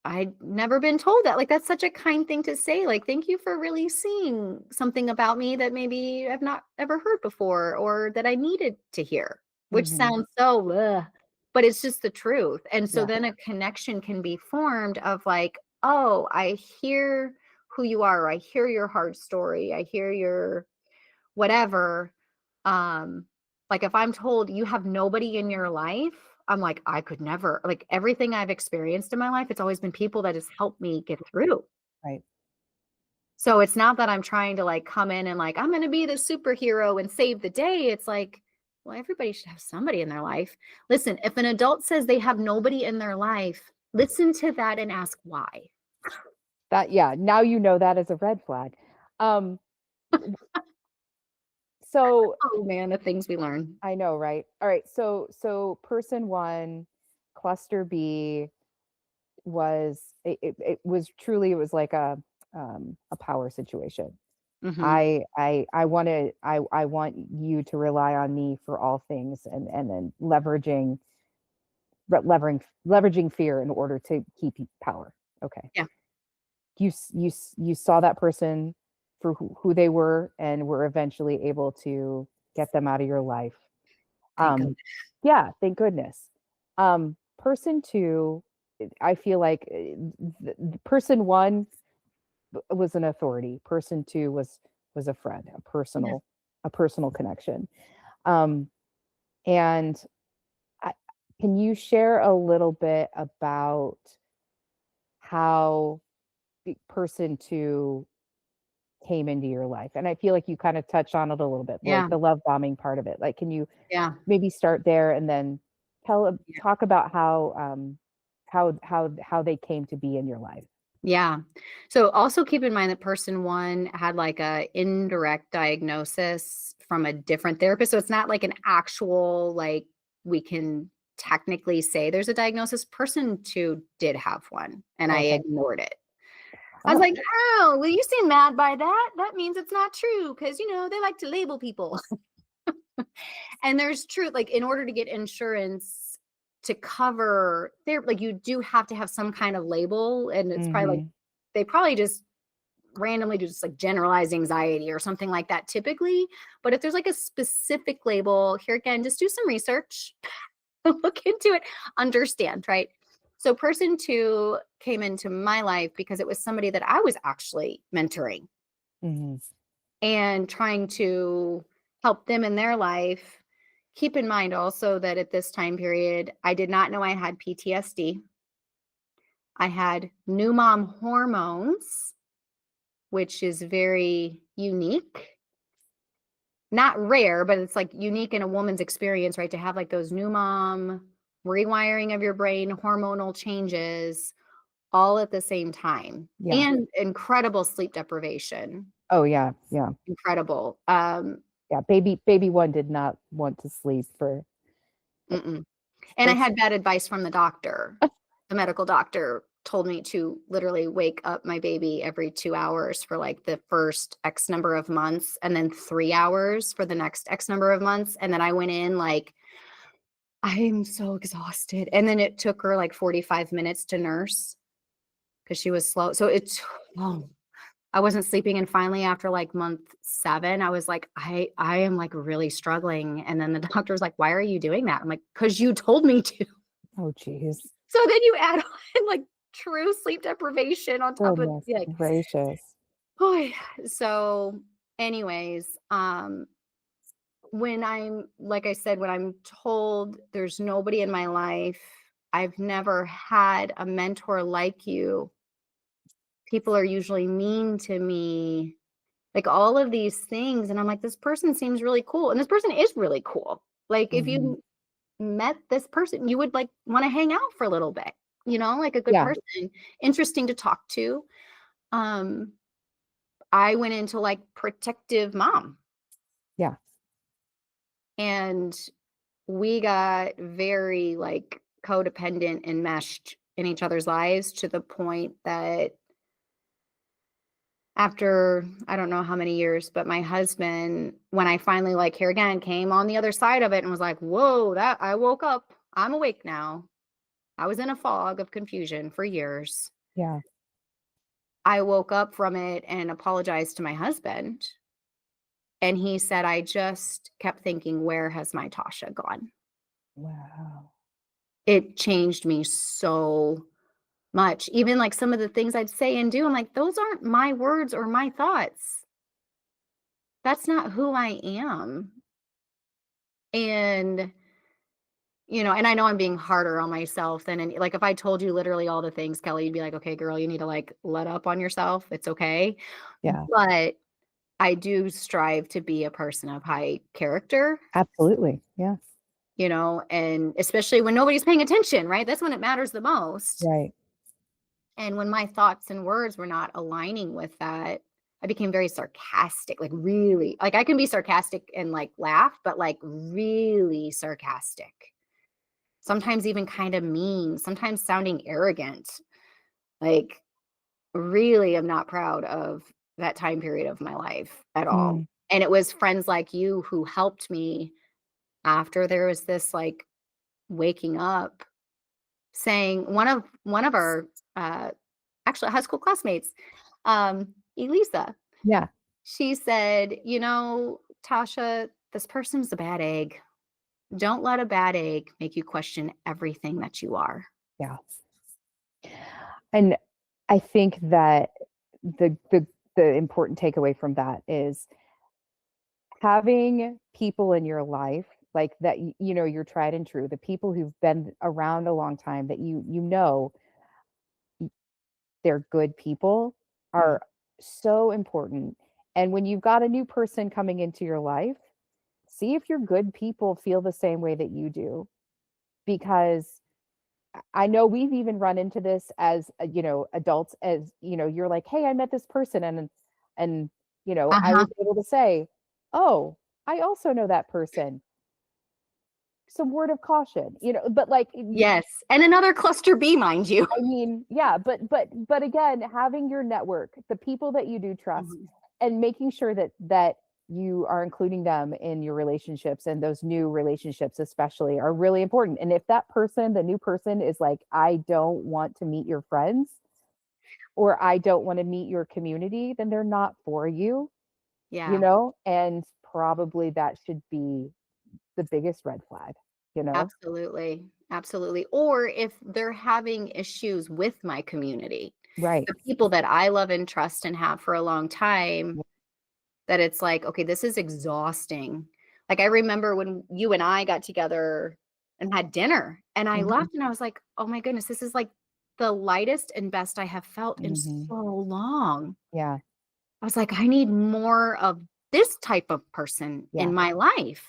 S1: I'd never been told that. Like, that's such a kind thing to say. Like, thank you for really seeing something about me that maybe I've not ever heard before or that I needed to hear, which
S2: mhm,
S1: sounds so, ugh, but it's just the truth. And so
S2: yeah,
S1: then a connection can be formed of like, oh, I hear who you are. Or I hear your hard story. I hear your whatever. Um, like if I'm told you have nobody in your life, I'm like, I could never, like everything I've experienced in my life, it's always been people that has helped me get through.
S2: right.
S1: So it's not that I'm trying to like come in and like, I'm going to be the superhero and save the day. It's like, well, everybody should have somebody in their life. Listen, if an adult says they have nobody in their life, listen to that and ask why.
S2: That yeah, now you know that is a red flag. Um, so
S1: Oh man, the things we learn.
S2: I know, right? All right. So person one, cluster B it was truly it was like a power situation.
S1: Hmm.
S2: I want you to rely on me for all things and then leveraging fear in order to keep power. Okay.
S1: Yeah.
S2: You saw that person for who they were and were eventually able to get them out of your life.
S1: Thank God.
S2: Yeah, thank goodness. Person two, I feel like person one was an authority. Person two was a friend,
S1: Yeah.
S2: a personal connection. Um, and I, can you share a little bit about how the person two came into your life? And I feel like you kind of touched on it a little bit, like
S1: Yeah.
S2: the love bombing part of it. Like, can you
S1: Yeah.
S2: maybe start there and then
S1: Yeah.
S2: talk about how they came to be in your life?
S1: Yeah. So also keep in mind that person one had like a indirect diagnosis from a different therapist. So it's not like an actual, like we can technically say there's a diagnosis. Person two did have one and I
S2: Okay.
S1: ignored it. I was
S2: Oh,
S1: like, oh, well, you seem mad by that. That means it's not true because, they like to label people. And there's truth, like in order to get insurance to cover their like you do have to have some kind of label. And it's probably like
S2: mhm,
S1: they probably just randomly do just like generalized anxiety or something like that typically. But if there's like a specific label, here again, just do some research, look into it, understand, right? So person two came into my life because it was somebody that I was actually mentoring
S2: mhm,
S1: and trying to help them in their life. Keep in mind also that at this time period, I did not know I had PTSD. I had new mom hormones, which is very unique. Not rare, but it's like unique in a woman's experience, right? To have like those new mom rewiring of your brain, hormonal changes, all at the same time,
S2: Yeah.
S1: and incredible sleep deprivation.
S2: Oh, yeah, yeah,
S1: Incredible.
S2: yeah. Baby one did not want to sleep for
S1: Mm-mm. And I
S2: first.
S1: had bad advice from the doctor. The medical doctor told me to literally wake up my baby every 2 hours for, like, the first X number of months, and then 3 hours for the next X number of months, and then I went in like, "I'm so exhausted," and then it took her, like, 45 minutes to nurse because she was slow, so it's oh, I wasn't sleeping, and finally after, like, month 7, I was like, "I am, like, really struggling," and then the doctor was like, "Why are you doing that?" I'm like, "'Cause you told me to."
S2: Oh, geez.
S1: So then you add on, like, true sleep deprivation on top of,
S2: Goodness
S1: like,
S2: gracious.
S1: so anyways, when I'm like I said, when I'm told there's nobody in my life, I've never had a mentor like you, people are usually mean to me, like, all of these things, and I'm like, "This person seems really cool," and this person is really cool. Like, if
S2: Mhm.
S1: you met this person, you would, like, wanna hang out for a little bit, like a good
S2: Yeah,
S1: person, interesting to talk to. Um, I went into, like, protective mom,
S2: yeah.
S1: and we got very, like, codependent and meshed in each other's lives to the point that after I don't know how many years, but my husband, when I finally, like, here again, came on the other side of it and was like, "Whoa, that I woke up. I'm awake now. I was in a fog of confusion for years."
S2: Yeah.
S1: I woke up from it and apologized to my husband, and he said, "I just kept thinking, where has my Tasha gone?"
S2: Wow.
S1: It changed me so much. Even, like, some of the things I'd say and do, I'm like, "Those aren't my words or my thoughts. That's not who I am." And, and I know I'm being harder on myself than any like, if I told you literally all the things, Kelly, you'd be like, "Okay, girl, you need to, like, let up on yourself. It's okay."
S2: Yeah,
S1: But I do strive to be a person of high character,
S2: absolutely. Yeah,
S1: and especially when nobody's paying attention, right? That's when it matters the most.
S2: right.
S1: And when my thoughts and words were not aligning with that, I became very sarcastic, like really, like I can be sarcastic and like laugh, but like really sarcastic. Sometimes even kind of mean, sometimes sounding arrogant. Like, really am not proud of that time period of my life at all.
S2: Mm,
S1: And it was friends like you who helped me after there was this like waking up, saying one of our actually high school classmates, Elisa,
S2: yeah,
S1: she said, Tasha, this person's a bad egg. Don't let a bad egg make you question everything that you are.
S2: yeah. And I think that the important takeaway from that is having people in your life like that, you're tried and true, the people who've been around a long time that they're good people
S1: Mm.
S2: are so important. And when you've got a new person coming into your life, see if your good people feel the same way that you do. Because I know we've even run into this as adults, as you're like, hey, I met this person, and I
S1: Uh-huh.
S2: was able to say, oh, I also know that person. Some word of caution, but like
S1: Yes. And another cluster B, mind you.
S2: I mean, yeah, but again, having your network, the people that you do trust,
S1: Mhm.
S2: and making sure that you are including them in your relationships, and those new relationships especially are really important. And if that person, the new person is like, I don't want to meet your friends or I don't want to meet your community, then they're not for you,
S1: Yeah.
S2: and probably that should be the biggest red flag, you know?
S1: Absolutely. Absolutely. Or if they're having issues with my community,
S2: Right.
S1: the people that I love and trust and have for a long time, that it's like, okay, this is exhausting. Like, I remember when you and I got together and had dinner, and I
S2: Mhm,
S1: left and I was like, "Oh my goodness, this is like the lightest and best I have felt in
S2: mhm.
S1: so long."
S2: Yeah,
S1: I was like, "I need more of this type of person
S2: yeah.
S1: in my life."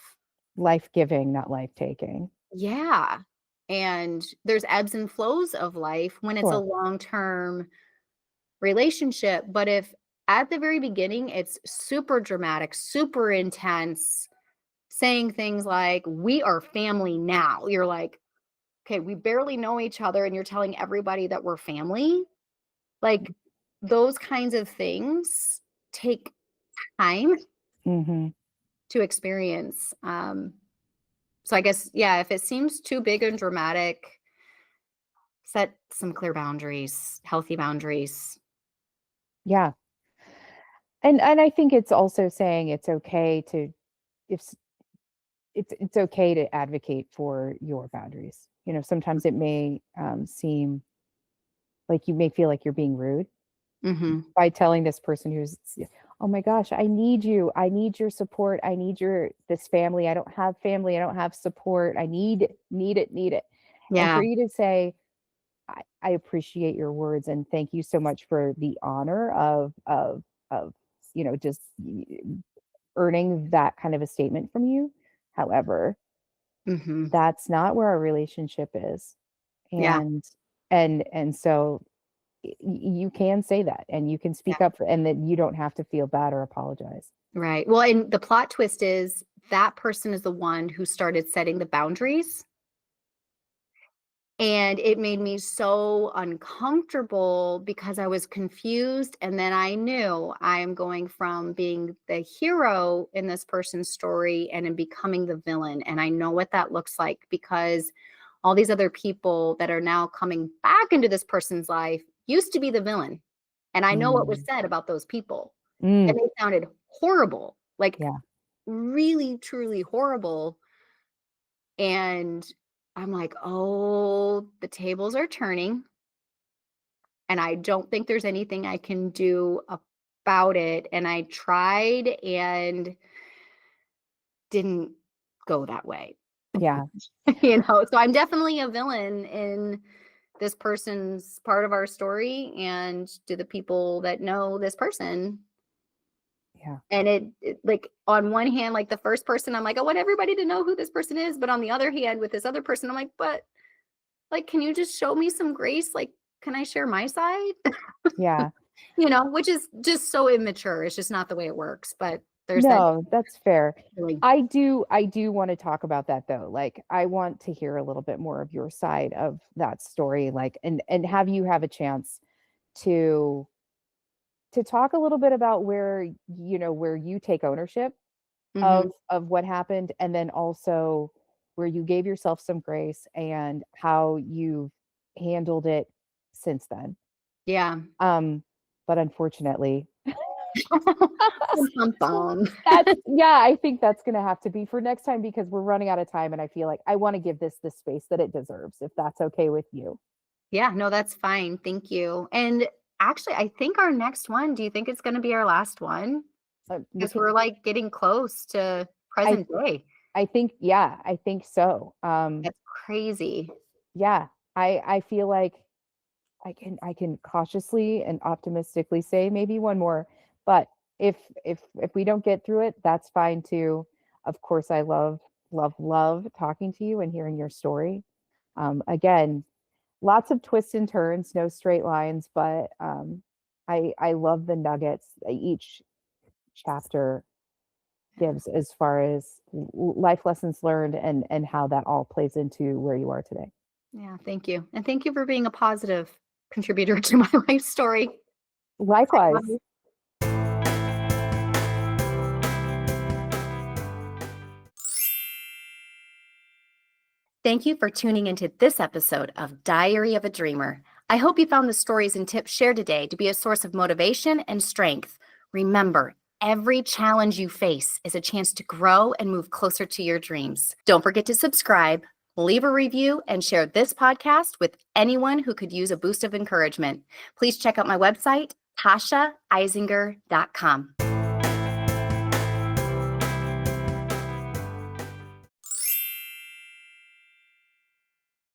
S2: Life giving, not life taking.
S1: Yeah. And there's ebbs and flows of life when it's a
S2: Sure.
S1: long-term relationship. But if at the very beginning, it's super dramatic, super intense, saying things like, we are family now. You're like, okay, we barely know each other and you're telling everybody that we're family. Like those kinds of things take time
S2: Mm-hmm.
S1: to experience. So I guess, yeah, if it seems too big and dramatic, set some clear boundaries, healthy boundaries.
S2: Yeah. And I think it's also saying it's okay to if s- it's okay to advocate for your boundaries. You know, sometimes it may seem like you may feel like you're being rude
S1: Mm-hmm.
S2: by telling this person who's, oh my gosh, I need you. I need your support. I need your this family. I don't have family. I don't have support. I need it. And for
S1: Yeah.
S2: you to say, I appreciate your words and thank you so much for the honor of just earning that kind of a statement from you. However,
S1: Mm-hmm.
S2: that's not where our relationship is.
S1: Yeah.
S2: And so you can say that and you can
S1: Yeah.
S2: speak up and that you don't have to feel bad or apologize.
S1: Right. Well, and the plot twist is that person is the one who started setting the boundaries. And it made me so uncomfortable because I was confused. And then I knew I am going from being the hero in this person's story and in becoming the villain. And I know what that looks like because all these other people that are now coming back into this person's life used to be the villain. And I know what was
S2: Mm.
S1: said about those people.
S2: Mm,
S1: And they sounded horrible, like
S2: yeah,
S1: really, truly horrible. And I'm like, "Oh, the tables are turning, and I don't think there's anything I can do about it." And I tried and didn't go that way,
S2: yeah,
S1: So I'm definitely a villain in this person's part of our story and to the people that know this person.
S2: yeah,
S1: And like, on one hand, like, the first person, I'm like, "I want everybody to know who this person is," but on the other hand, with this other person, I'm like, "But like, can you just show me some grace? Like, can I share my side?"
S2: yeah.
S1: Which is just so immature. It's just not the way it works. But there's that
S2: No, that's fair.
S1: really.
S2: I do want to talk about that though. Like I want to hear a little bit more of your side of that story. Like and have you have a chance to talk a little bit about where where you take ownership
S1: Mhm.
S2: of what happened and then also where you gave yourself some grace and how you've handled it since then.
S1: Yeah.
S2: Um, but unfortunately,
S1: Bum, bum, bum.
S2: that's yeah, I think that's gonna have to be for next time because we're running out of time and I feel like I want to give this the space that it deserves, if that's okay with you.
S1: Yeah, no, that's fine. Thank you. And actually, I think our next one, do you think it's gonna be our last one?
S2: We
S1: Because
S2: can
S1: we're, like, getting close to
S2: I
S1: present day.
S2: I think yeah, I think so.
S1: That's crazy.
S2: Yeah, I feel like I can cautiously and optimistically say maybe one more, but if we don't get through it, that's fine too. Of course, I love talking to you and hearing your story. Again, lots of twists and turns, no straight lines, but I love the nuggets that each chapter gives as far as life lessons learned and how that all plays into where you are today.
S1: Yeah, thank you. And thank you for being a positive contributor to my life story. I love
S2: Likewise.
S1: you. Thank you for tuning into this episode of Diary of a Dreamer. I hope you found the stories and tips shared today to be a source of motivation and strength. Remember, every challenge you face is a chance to grow and move closer to your dreams. Don't forget to subscribe, leave a review, and share this podcast with anyone who could use a boost of encouragement. Please check out my website, tashaeisinger.com.